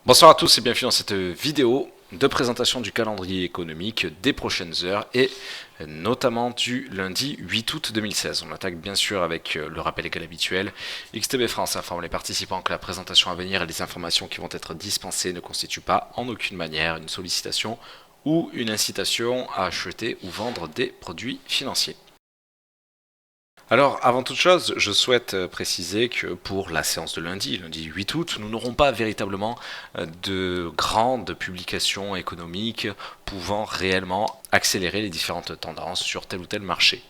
Bonsoir à tous et bienvenue dans cette vidéo de présentation du calendrier économique des prochaines heures et notamment du lundi 8 août 2016. On attaque bien sûr avec le rappel égal habituel. XTB France informe les participants que la présentation à venir et les informations qui vont être dispensées ne constituent pas en aucune manière une sollicitation ou une incitation à acheter ou vendre des produits financiers. Alors, avant toute chose, je souhaite préciser que pour la séance de lundi 8 août, nous n'aurons pas véritablement de grandes publications économiques pouvant réellement accélérer les différentes tendances sur tel ou tel marché.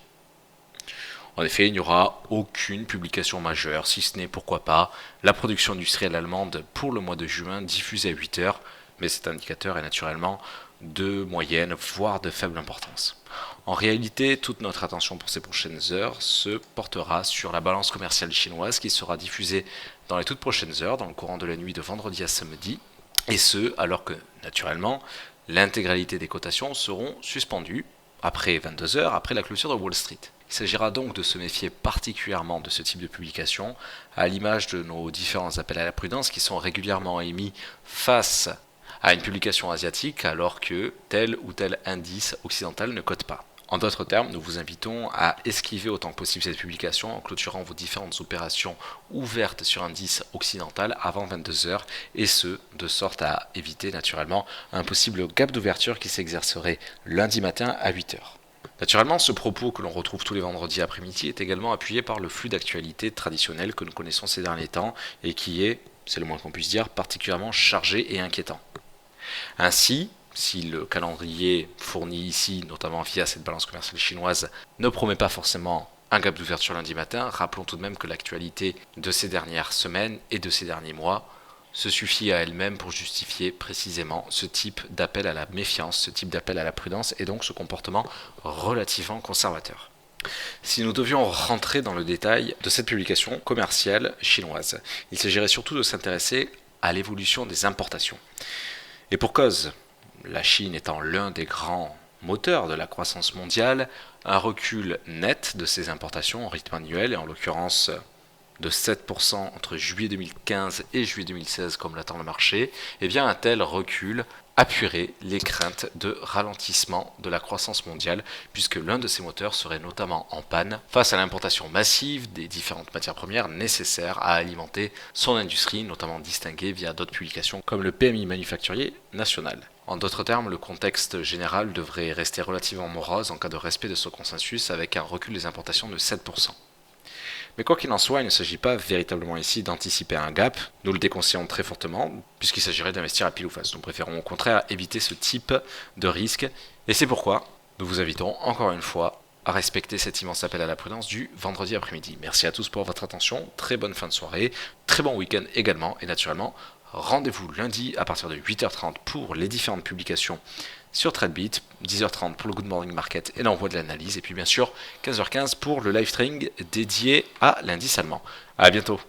En effet, il n'y aura aucune publication majeure, si ce n'est, pourquoi pas, la production industrielle allemande pour le mois de juin diffusée à 8 heures, mais cet indicateur est naturellement de moyenne, voire de faible importance. En réalité, toute notre attention pour ces prochaines heures se portera sur la balance commerciale chinoise qui sera diffusée dans les toutes prochaines heures, dans le courant de la nuit de vendredi à samedi, et ce, alors que, naturellement, l'intégralité des cotations seront suspendues après 22 heures, après la clôture de Wall Street. Il s'agira donc de se méfier particulièrement de ce type de publication, à l'image de nos différents appels à la prudence qui sont régulièrement émis face à une publication asiatique alors que tel ou tel indice occidental ne cote pas. En d'autres termes, nous vous invitons à esquiver autant que possible cette publication en clôturant vos différentes opérations ouvertes sur indice occidental avant 22 heures et ce, de sorte à éviter naturellement un possible gap d'ouverture qui s'exercerait lundi matin à 8 heures. Naturellement, ce propos que l'on retrouve tous les vendredis après-midi est également appuyé par le flux d'actualité traditionnel que nous connaissons ces derniers temps et qui est, c'est le moins qu'on puisse dire, particulièrement chargé et inquiétant. Ainsi, si le calendrier fourni ici, notamment via cette balance commerciale chinoise, ne promet pas forcément un gap d'ouverture lundi matin, rappelons tout de même que l'actualité de ces dernières semaines et de ces derniers mois se suffit à elle-même pour justifier précisément ce type d'appel à la méfiance, ce type d'appel à la prudence et donc ce comportement relativement conservateur. Si nous devions rentrer dans le détail de cette publication commerciale chinoise, il s'agirait surtout de s'intéresser à l'évolution des importations. Et pour cause, la Chine étant l'un des grands moteurs de la croissance mondiale, un recul net de ses importations en rythme annuel, et en l'occurrence de 7% entre juillet 2015 et juillet 2016 comme l'attend le marché, eh bien un tel recul appuierait les craintes de ralentissement de la croissance mondiale, puisque l'un de ces moteurs serait notamment en panne face à l'importation massive des différentes matières premières nécessaires à alimenter son industrie, notamment distinguée via d'autres publications comme le PMI manufacturier national. En d'autres termes, le contexte général devrait rester relativement morose en cas de respect de ce consensus avec un recul des importations de 7%. Mais quoi qu'il en soit, il ne s'agit pas véritablement ici d'anticiper un gap. Nous le déconseillons très fortement, puisqu'il s'agirait d'investir à pile ou face. Nous préférons au contraire éviter ce type de risque. Et c'est pourquoi nous vous invitons encore une fois à respecter cet immense appel à la prudence du vendredi après-midi. Merci à tous pour votre attention. Très bonne fin de soirée. Très bon week-end également. Et naturellement, rendez-vous lundi à partir de 8h30 pour les différentes publications sur TradeBeat, 10h30 pour le Good Morning Market et l'envoi de l'analyse, et puis bien sûr 15h15 pour le live trading dédié à l'indice allemand. A bientôt.